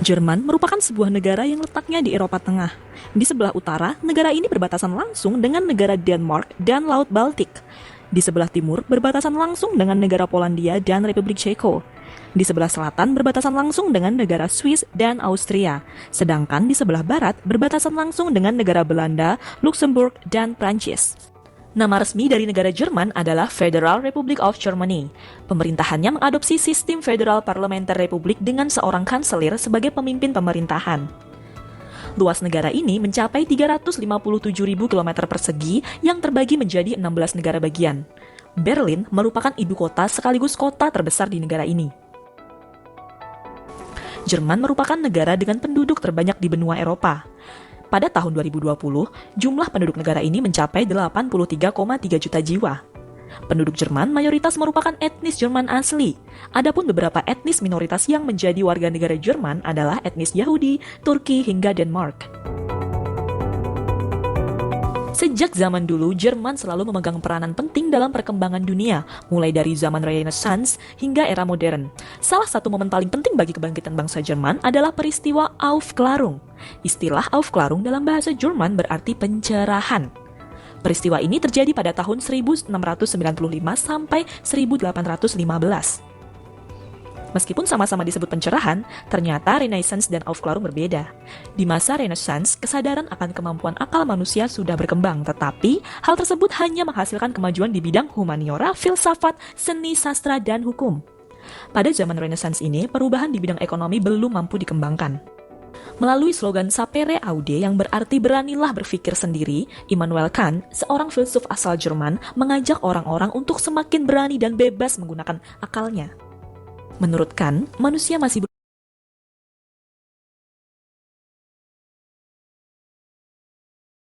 Jerman merupakan sebuah negara yang letaknya di Eropa Tengah. Di sebelah utara, negara ini berbatasan langsung dengan negara Denmark dan Laut Baltik. Di sebelah timur, berbatasan langsung dengan negara Polandia dan Republik Ceko. Di sebelah selatan, berbatasan langsung dengan negara Swiss dan Austria. Sedangkan di sebelah barat, berbatasan langsung dengan negara Belanda, Luxembourg, dan Prancis. Nama resmi dari negara Jerman adalah Federal Republic of Germany. Pemerintahannya mengadopsi sistem federal parlementer republik dengan seorang kanselir sebagai pemimpin pemerintahan. Luas negara ini mencapai 357.000 km persegi yang terbagi menjadi 16 negara bagian. Berlin merupakan ibu kota sekaligus kota terbesar di negara ini. Jerman merupakan negara dengan penduduk terbanyak di benua Eropa. Pada tahun 2020, jumlah penduduk negara ini mencapai 83,3 juta jiwa. Penduduk Jerman mayoritas merupakan etnis Jerman asli. Adapun beberapa etnis minoritas yang menjadi warga negara Jerman adalah etnis Yahudi, Turki, hingga Denmark. Sejak zaman dulu, Jerman selalu memegang peranan penting dalam perkembangan dunia, mulai dari zaman Renaissance hingga era modern. Salah satu momen paling penting bagi kebangkitan bangsa Jerman adalah peristiwa Aufklärung. Istilah Aufklärung dalam bahasa Jerman berarti pencerahan. Peristiwa ini terjadi pada tahun 1695 sampai 1815. Meskipun sama-sama disebut pencerahan, ternyata Renaissance dan Aufklärung berbeda. Di masa Renaissance, kesadaran akan kemampuan akal manusia sudah berkembang, tetapi hal tersebut hanya menghasilkan kemajuan di bidang humaniora, filsafat, seni, sastra, dan hukum. Pada zaman Renaissance ini, perubahan di bidang ekonomi belum mampu dikembangkan. Melalui slogan Sapere Aude yang berarti beranilah berpikir sendiri, Immanuel Kant, seorang filsuf asal Jerman, mengajak orang-orang untuk semakin berani dan bebas menggunakan akalnya. Menurut Kant, manusia masih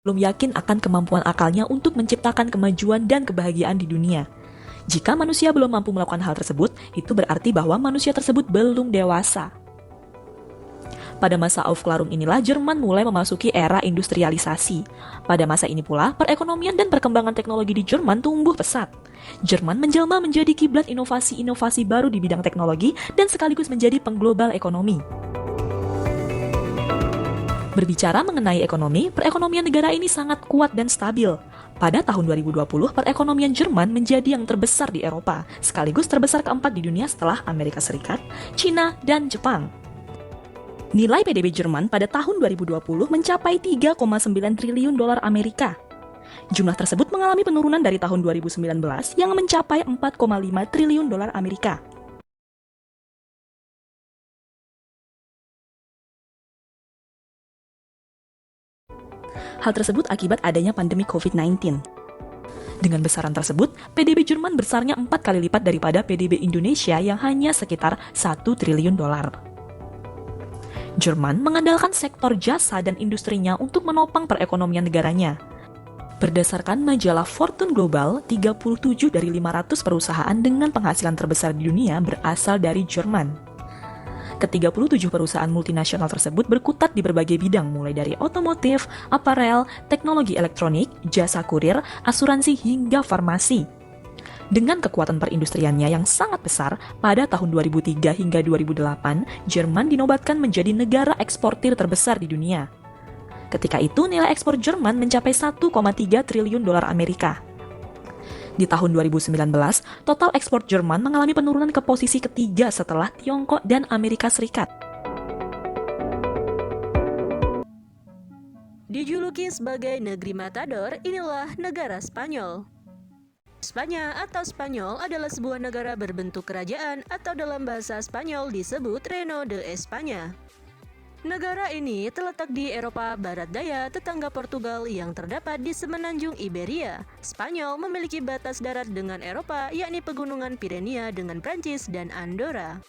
belum yakin akan kemampuan akalnya untuk menciptakan kemajuan dan kebahagiaan di dunia. Jika manusia belum mampu melakukan hal tersebut, itu berarti bahwa manusia tersebut belum dewasa. Pada masa Aufklärung inilah Jerman mulai memasuki era industrialisasi. Pada masa ini pula, perekonomian dan perkembangan teknologi di Jerman tumbuh pesat. Jerman menjelma menjadi kiblat inovasi-inovasi baru di bidang teknologi dan sekaligus menjadi pengglobal ekonomi. Berbicara mengenai ekonomi, perekonomian negara ini sangat kuat dan stabil. Pada tahun 2020, perekonomian Jerman menjadi yang terbesar di Eropa, sekaligus terbesar keempat di dunia setelah Amerika Serikat, China, dan Jepang. Nilai PDB Jerman pada tahun 2020 mencapai 3,9 triliun dolar Amerika. Jumlah tersebut mengalami penurunan dari tahun 2019 yang mencapai 4,5 triliun dolar Amerika. Hal tersebut akibat adanya pandemi COVID-19. Dengan besaran tersebut, PDB Jerman besarnya 4 kali lipat daripada PDB Indonesia yang hanya sekitar 1 triliun dolar. Jerman mengandalkan sektor jasa dan industrinya untuk menopang perekonomian negaranya. Berdasarkan majalah Fortune Global, 37 dari 500 perusahaan dengan penghasilan terbesar di dunia berasal dari Jerman. Ke-37 perusahaan multinasional tersebut berkutat di berbagai bidang mulai dari otomotif, aparel, teknologi elektronik, jasa kurir, asuransi hingga farmasi. Dengan kekuatan perindustriannya yang sangat besar, pada tahun 2003 hingga 2008, Jerman dinobatkan menjadi negara eksportir terbesar di dunia. Ketika itu, nilai ekspor Jerman mencapai 1,3 triliun dolar Amerika. Di tahun 2019, total ekspor Jerman mengalami penurunan ke posisi ketiga setelah Tiongkok dan Amerika Serikat. Dijuluki sebagai negeri matador, inilah negara Spanyol. Spanya atau Spanyol adalah sebuah negara berbentuk kerajaan atau dalam bahasa Spanyol disebut Reino de España. Negara ini terletak di Eropa Barat Daya, tetangga Portugal yang terdapat di semenanjung Iberia. Spanyol memiliki batas darat dengan Eropa, yakni pegunungan Pirenia dengan Prancis dan Andorra.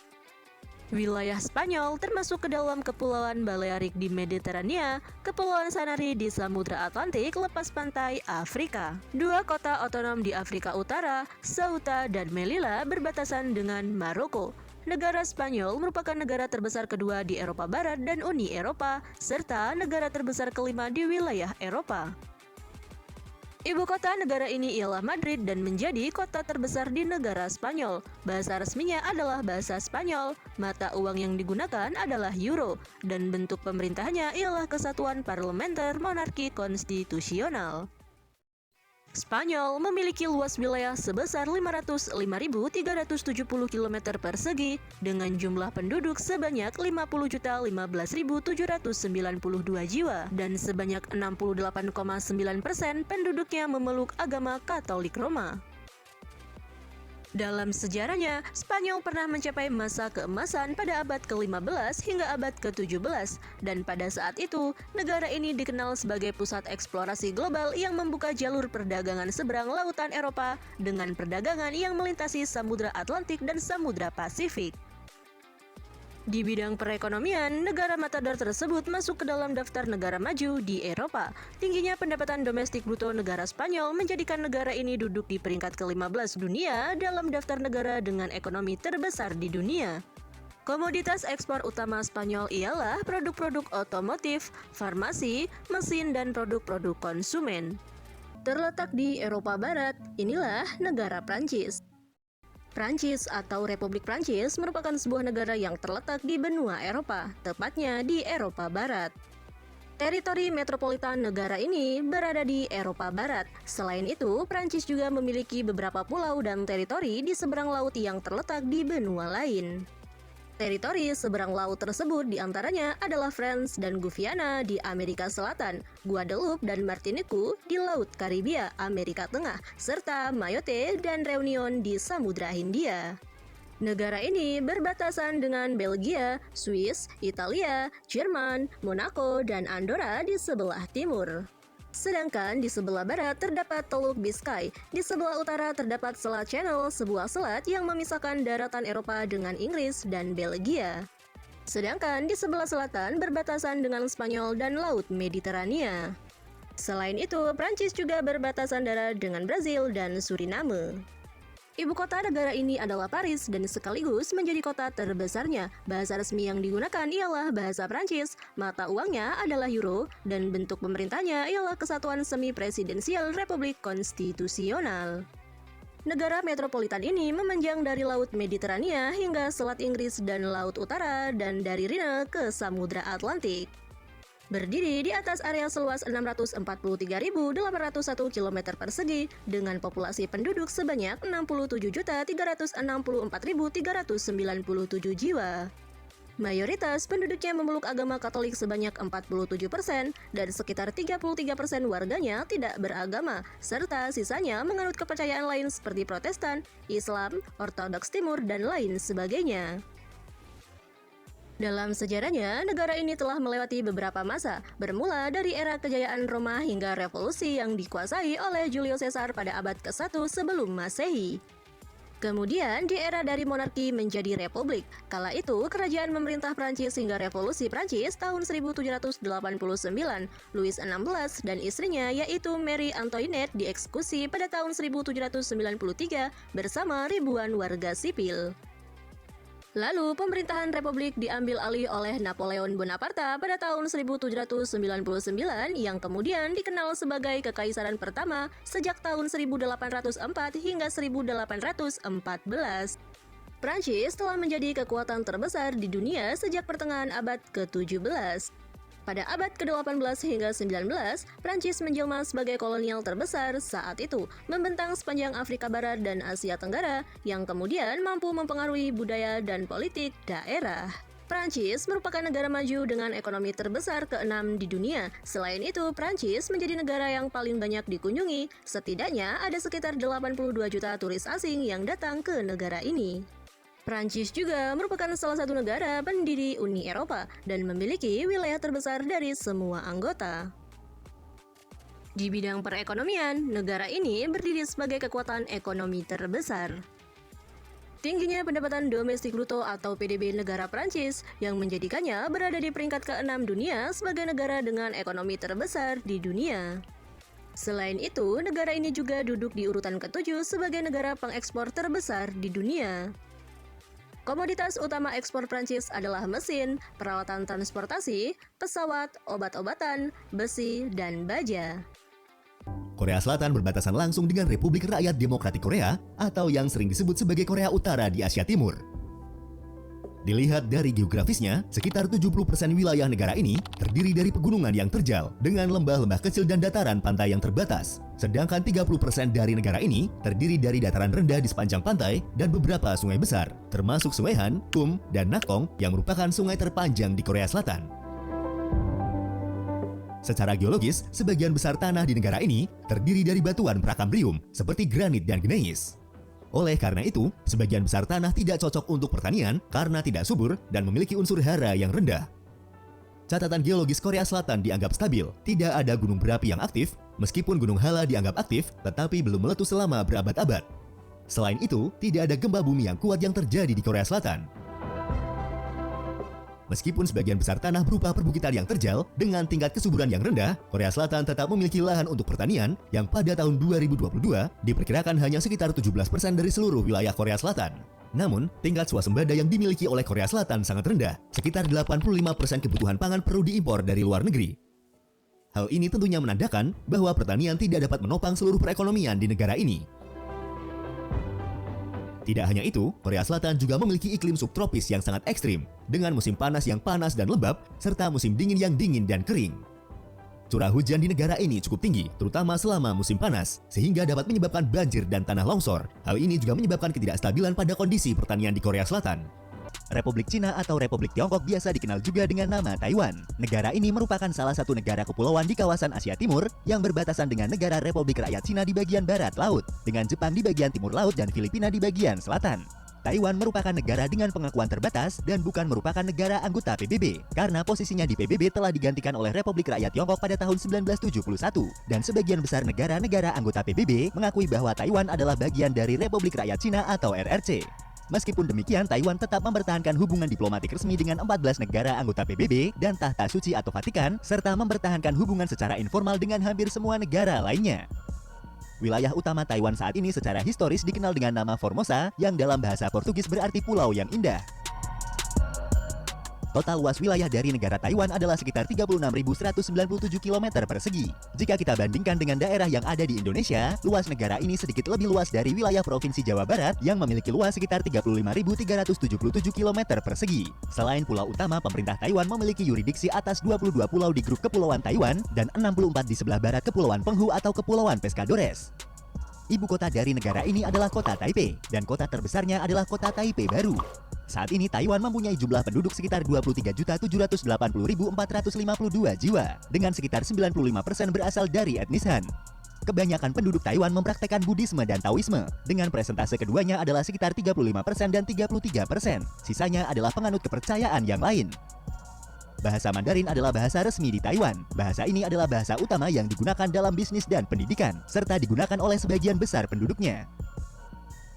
Wilayah Spanyol termasuk ke dalam Kepulauan Balearik di Mediterania, Kepulauan Sanari di Samudra Atlantik lepas pantai Afrika. Dua kota otonom di Afrika Utara, Ceuta dan Melilla berbatasan dengan Maroko. Negara Spanyol merupakan negara terbesar kedua di Eropa Barat dan Uni Eropa, serta negara terbesar kelima di wilayah Eropa. Ibu kota negara ini ialah Madrid dan menjadi kota terbesar di negara Spanyol. Bahasa resminya adalah bahasa Spanyol. Mata uang yang digunakan adalah euro dan bentuk pemerintahnya ialah kesatuan parlementer monarki konstitusional. Spanyol memiliki luas wilayah sebesar 505.370 km persegi dengan jumlah penduduk sebanyak 50.015.792 jiwa dan sebanyak 68,9% penduduknya memeluk agama Katolik Roma. Dalam sejarahnya, Spanyol pernah mencapai masa keemasan pada abad ke-15 hingga abad ke-17 dan pada saat itu, negara ini dikenal sebagai pusat eksplorasi global yang membuka jalur perdagangan seberang lautan Eropa dengan perdagangan yang melintasi Samudra Atlantik dan Samudra Pasifik. Di bidang perekonomian, negara matador tersebut masuk ke dalam daftar negara maju di Eropa. Tingginya pendapatan domestik bruto negara Spanyol menjadikan negara ini duduk di peringkat ke-15 dunia dalam daftar negara dengan ekonomi terbesar di dunia. Komoditas ekspor utama Spanyol ialah produk-produk otomotif, farmasi, mesin, dan produk-produk konsumen. Terletak di Eropa Barat, inilah negara Prancis. Prancis atau Republik Prancis merupakan sebuah negara yang terletak di benua Eropa, tepatnya di Eropa Barat. Teritori metropolitan negara ini berada di Eropa Barat. Selain itu, Prancis juga memiliki beberapa pulau dan teritori di seberang laut yang terletak di benua lain. Teritori seberang laut tersebut diantaranya adalah France dan Guyana di Amerika Selatan, Guadeloupe dan Martinique di Laut Karibia, Amerika Tengah, serta Mayotte dan Reunion di Samudra Hindia. Negara ini berbatasan dengan Belgia, Swiss, Italia, Jerman, Monaco, dan Andorra di sebelah timur. Sedangkan di sebelah barat terdapat Teluk Biscay, di sebelah utara terdapat Selat Channel, sebuah selat yang memisahkan daratan Eropa dengan Inggris dan Belgia. Sedangkan di sebelah selatan berbatasan dengan Spanyol dan Laut Mediterania. Selain itu, Prancis juga berbatasan darat dengan Brazil dan Suriname. Ibu kota negara ini adalah Paris dan sekaligus menjadi kota terbesarnya. Bahasa resmi yang digunakan ialah bahasa Prancis, mata uangnya adalah euro, dan bentuk pemerintahnya ialah Kesatuan Semi-Presidensial Republik Konstitusional. Negara metropolitan ini memanjang dari Laut Mediterania hingga Selat Inggris dan Laut Utara dan dari Rhine ke Samudra Atlantik. Berdiri di atas area seluas 643.801 km persegi dengan populasi penduduk sebanyak 67.364.397 jiwa. Mayoritas penduduknya memeluk agama Katolik sebanyak 47% dan sekitar 33% warganya tidak beragama, serta sisanya menganut kepercayaan lain seperti Protestan, Islam, Ortodoks Timur, dan lain sebagainya. Dalam sejarahnya, negara ini telah melewati beberapa masa, bermula dari era kejayaan Roma hingga revolusi yang dikuasai oleh Julius Caesar pada abad ke-1 sebelum Masehi. Kemudian di era dari monarki menjadi republik, kala itu kerajaan memerintah Prancis hingga revolusi Prancis tahun 1789, Louis XVI dan istrinya yaitu Marie Antoinette dieksekusi pada tahun 1793 bersama ribuan warga sipil. Lalu, pemerintahan republik diambil alih oleh Napoleon Bonaparte pada tahun 1799 yang kemudian dikenal sebagai Kekaisaran Pertama sejak tahun 1804 hingga 1814. Prancis telah menjadi kekuatan terbesar di dunia sejak pertengahan abad ke-17. Pada abad ke-18 hingga 19, Prancis menjelma sebagai kolonial terbesar saat itu, membentang sepanjang Afrika Barat dan Asia Tenggara, yang kemudian mampu mempengaruhi budaya dan politik daerah. Prancis merupakan negara maju dengan ekonomi terbesar ke-6 di dunia. Selain itu, Prancis menjadi negara yang paling banyak dikunjungi. Setidaknya ada sekitar 82 juta turis asing yang datang ke negara ini. Prancis juga merupakan salah satu negara pendiri Uni Eropa dan memiliki wilayah terbesar dari semua anggota. Di bidang perekonomian, negara ini berdiri sebagai kekuatan ekonomi terbesar. Tingginya pendapatan domestik bruto atau PDB negara Prancis yang menjadikannya berada di peringkat ke-6 dunia sebagai negara dengan ekonomi terbesar di dunia. Selain itu, negara ini juga duduk di urutan ke-7 sebagai negara pengekspor terbesar di dunia. Komoditas utama ekspor Prancis adalah mesin, peralatan transportasi, pesawat, obat-obatan, besi, dan baja. Korea Selatan berbatasan langsung dengan Republik Rakyat Demokratik Korea atau yang sering disebut sebagai Korea Utara di Asia Timur. Dilihat dari geografisnya, sekitar 70% wilayah negara ini terdiri dari pegunungan yang terjal dengan lembah-lembah kecil dan dataran pantai yang terbatas. Sedangkan 30% dari negara ini terdiri dari dataran rendah di sepanjang pantai dan beberapa sungai besar, termasuk Sungai Han, Kum, dan Nakong yang merupakan sungai terpanjang di Korea Selatan. Secara geologis, sebagian besar tanah di negara ini terdiri dari batuan prakambrium seperti granit dan gneis. Oleh karena itu, sebagian besar tanah tidak cocok untuk pertanian karena tidak subur dan memiliki unsur hara yang rendah. Catatan geologis Korea Selatan dianggap stabil, tidak ada gunung berapi yang aktif, meskipun Gunung Halla dianggap aktif tetapi belum meletus selama berabad-abad. Selain itu, tidak ada gempa bumi yang kuat yang terjadi di Korea Selatan. Meskipun sebagian besar tanah berupa perbukitan yang terjal dengan tingkat kesuburan yang rendah, Korea Selatan tetap memiliki lahan untuk pertanian yang pada tahun 2022 diperkirakan hanya sekitar 17% dari seluruh wilayah Korea Selatan. Namun, tingkat swasembada yang dimiliki oleh Korea Selatan sangat rendah, sekitar 85% kebutuhan pangan perlu diimpor dari luar negeri. Hal ini tentunya menandakan bahwa pertanian tidak dapat menopang seluruh perekonomian di negara ini. Tidak hanya itu, Korea Selatan juga memiliki iklim subtropis yang sangat ekstrim, dengan musim panas yang panas dan lembab, serta musim dingin yang dingin dan kering. Curah hujan di negara ini cukup tinggi, terutama selama musim panas, sehingga dapat menyebabkan banjir dan tanah longsor. Hal ini juga menyebabkan ketidakstabilan pada kondisi pertanian di Korea Selatan. Republik Cina atau Republik Tiongkok biasa dikenal juga dengan nama Taiwan. Negara ini merupakan salah satu negara kepulauan di kawasan Asia Timur yang berbatasan dengan negara Republik Rakyat Cina di bagian barat laut, dengan Jepang di bagian timur laut dan Filipina di bagian selatan. Taiwan merupakan negara dengan pengakuan terbatas dan bukan merupakan negara anggota PBB, karena posisinya di PBB telah digantikan oleh Republik Rakyat Tiongkok pada tahun 1971, dan sebagian besar negara-negara anggota PBB mengakui bahwa Taiwan adalah bagian dari Republik Rakyat Cina atau RRC. Meskipun demikian, Taiwan tetap mempertahankan hubungan diplomatik resmi dengan 14 negara anggota PBB dan Tahta Suci atau Vatikan, serta mempertahankan hubungan secara informal dengan hampir semua negara lainnya. Wilayah utama Taiwan saat ini secara historis dikenal dengan nama Formosa, yang dalam bahasa Portugis berarti pulau yang indah. Total luas wilayah dari negara Taiwan adalah sekitar 36.197 km persegi. Jika kita bandingkan dengan daerah yang ada di Indonesia, luas negara ini sedikit lebih luas dari wilayah Provinsi Jawa Barat yang memiliki luas sekitar 35.377 km persegi. Selain pulau utama, pemerintah Taiwan memiliki yurisdiksi atas 22 pulau di grup Kepulauan Taiwan dan 64 di sebelah barat Kepulauan Penghu atau Kepulauan Pescadores. Ibu kota dari negara ini adalah kota Taipei, dan kota terbesarnya adalah kota Taipei baru. Saat ini Taiwan mempunyai jumlah penduduk sekitar 23.780.452 jiwa, dengan sekitar 95% berasal dari etnis Han. Kebanyakan penduduk Taiwan mempraktekkan Buddhisme dan Taoisme, dengan presentase keduanya adalah sekitar 35% dan 33%. Sisanya adalah penganut kepercayaan yang lain. Bahasa Mandarin adalah bahasa resmi di Taiwan. Bahasa ini adalah bahasa utama yang digunakan dalam bisnis dan pendidikan, serta digunakan oleh sebagian besar penduduknya.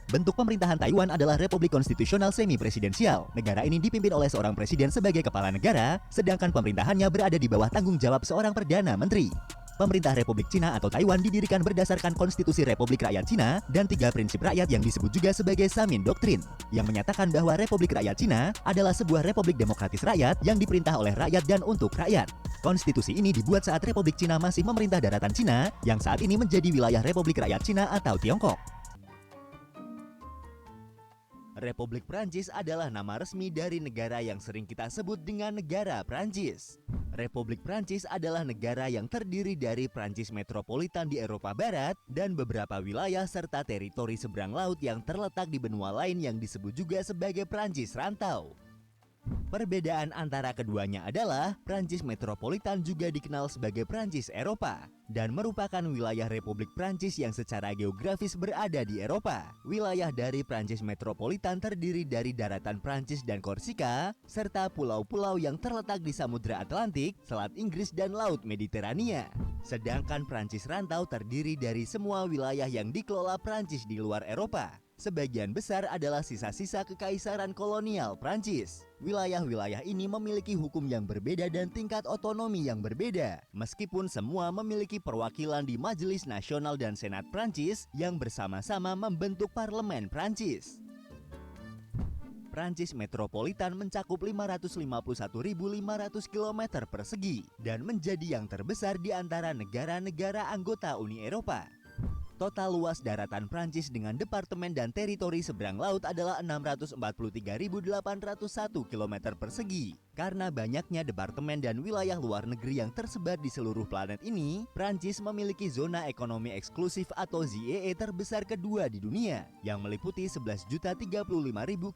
Bentuk pemerintahan Taiwan adalah Republik Konstitusional Semi-Presidensial. Negara ini dipimpin oleh seorang presiden sebagai kepala negara, sedangkan pemerintahannya berada di bawah tanggung jawab seorang Perdana Menteri. Pemerintah Republik Cina atau Taiwan didirikan berdasarkan Konstitusi Republik Rakyat Cina dan 3 prinsip rakyat yang disebut juga sebagai Samin Doktrin, yang menyatakan bahwa Republik Rakyat Cina adalah sebuah republik demokratis rakyat yang diperintah oleh rakyat dan untuk rakyat. Konstitusi ini dibuat saat Republik Cina masih memerintah daratan Cina, yang saat ini menjadi wilayah Republik Rakyat Cina atau Tiongkok. Republik Prancis adalah nama resmi dari negara yang sering kita sebut dengan negara Prancis. Republik Prancis adalah negara yang terdiri dari Prancis metropolitan di Eropa Barat dan beberapa wilayah serta teritori seberang laut yang terletak di benua lain yang disebut juga sebagai Prancis Rantau. Perbedaan antara keduanya adalah Prancis metropolitan juga dikenal sebagai Prancis Eropa dan merupakan wilayah Republik Prancis yang secara geografis berada di Eropa. Wilayah dari Prancis metropolitan terdiri dari daratan Prancis dan Korsika serta pulau-pulau yang terletak di Samudra Atlantik, Selat Inggris dan Laut Mediterania. Sedangkan Prancis Rantau terdiri dari semua wilayah yang dikelola Prancis di luar Eropa. Sebagian besar adalah sisa-sisa kekaisaran kolonial Prancis. Wilayah-wilayah ini memiliki hukum yang berbeda dan tingkat otonomi yang berbeda, meskipun semua memiliki perwakilan di Majelis Nasional dan Senat Prancis yang bersama-sama membentuk Parlemen Prancis. Prancis metropolitan mencakup 551.500 km persegi dan menjadi yang terbesar di antara negara-negara anggota Uni Eropa. Total luas daratan Prancis dengan departemen dan teritori seberang laut adalah 643.801 km persegi. Karena banyaknya departemen dan wilayah luar negeri yang tersebar di seluruh planet ini, Prancis memiliki zona ekonomi eksklusif atau ZEE terbesar kedua di dunia, yang meliputi 11.035.000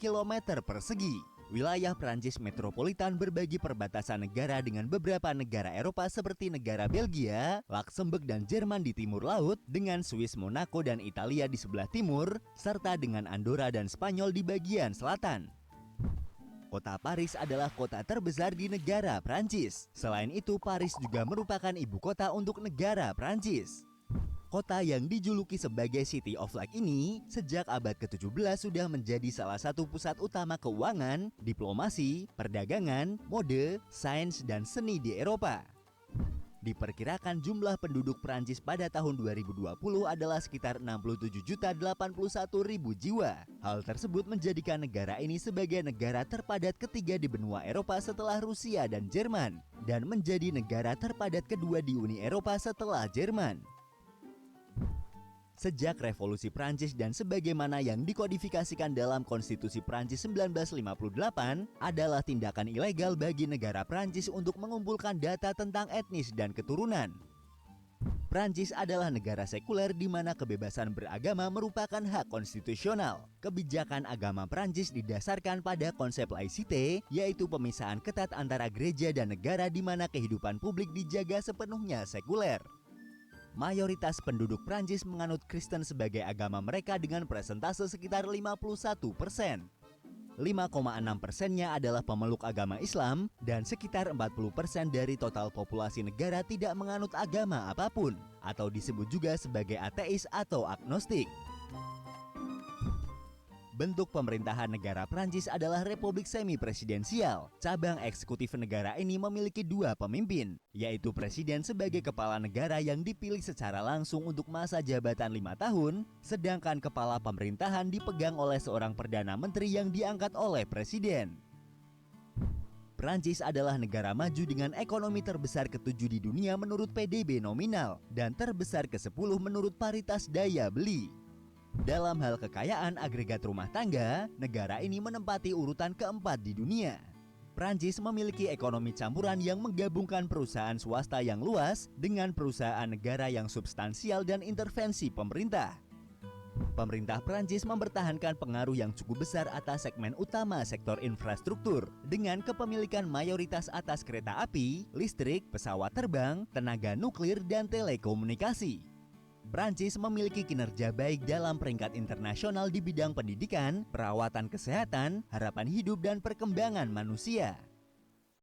km persegi. Wilayah Prancis metropolitan berbagi perbatasan negara dengan beberapa negara Eropa seperti negara Belgia, Luxembourg dan Jerman di timur laut, dengan Swiss, Monaco dan Italia di sebelah timur, serta dengan Andorra dan Spanyol di bagian selatan. Kota Paris adalah kota terbesar di negara Prancis. Selain itu, Paris juga merupakan ibu kota untuk negara Prancis. Kota yang dijuluki sebagai City of Light ini sejak abad ke-17 sudah menjadi salah satu pusat utama keuangan, diplomasi, perdagangan, mode, sains, dan seni di Eropa. Diperkirakan jumlah penduduk Prancis pada tahun 2020 adalah sekitar 67.081.000 jiwa. Hal tersebut menjadikan negara ini sebagai negara terpadat ketiga di benua Eropa setelah Rusia dan Jerman, dan menjadi negara terpadat kedua di Uni Eropa setelah Jerman. Sejak Revolusi Prancis dan sebagaimana yang dikodifikasikan dalam Konstitusi Prancis 1958 adalah tindakan ilegal bagi negara Prancis untuk mengumpulkan data tentang etnis dan keturunan. Prancis adalah negara sekuler di mana kebebasan beragama merupakan hak konstitusional. Kebijakan agama Prancis didasarkan pada konsep laicite, yaitu pemisahan ketat antara gereja dan negara di mana kehidupan publik dijaga sepenuhnya sekuler. Mayoritas penduduk Prancis menganut Kristen sebagai agama mereka dengan persentase sekitar 51%. 5,6%-nya adalah pemeluk agama Islam dan sekitar 40% dari total populasi negara tidak menganut agama apapun atau disebut juga sebagai ateis atau agnostik. Bentuk pemerintahan negara Prancis adalah republik semi-presidensial. Cabang eksekutif negara ini memiliki dua pemimpin, yaitu presiden sebagai kepala negara yang dipilih secara langsung untuk masa jabatan 5 tahun, sedangkan kepala pemerintahan dipegang oleh seorang perdana menteri yang diangkat oleh presiden. Prancis adalah negara maju dengan ekonomi terbesar ke-7 di dunia menurut PDB nominal dan terbesar ke-10 menurut paritas daya beli. Dalam hal kekayaan agregat rumah tangga, negara ini menempati urutan keempat di dunia. Prancis memiliki ekonomi campuran yang menggabungkan perusahaan swasta yang luas dengan perusahaan negara yang substansial dan intervensi pemerintah. Pemerintah Prancis mempertahankan pengaruh yang cukup besar atas segmen utama sektor infrastruktur dengan kepemilikan mayoritas atas kereta api, listrik, pesawat terbang, tenaga nuklir, dan telekomunikasi. Prancis memiliki kinerja baik dalam peringkat internasional di bidang pendidikan, perawatan kesehatan, harapan hidup, dan perkembangan manusia.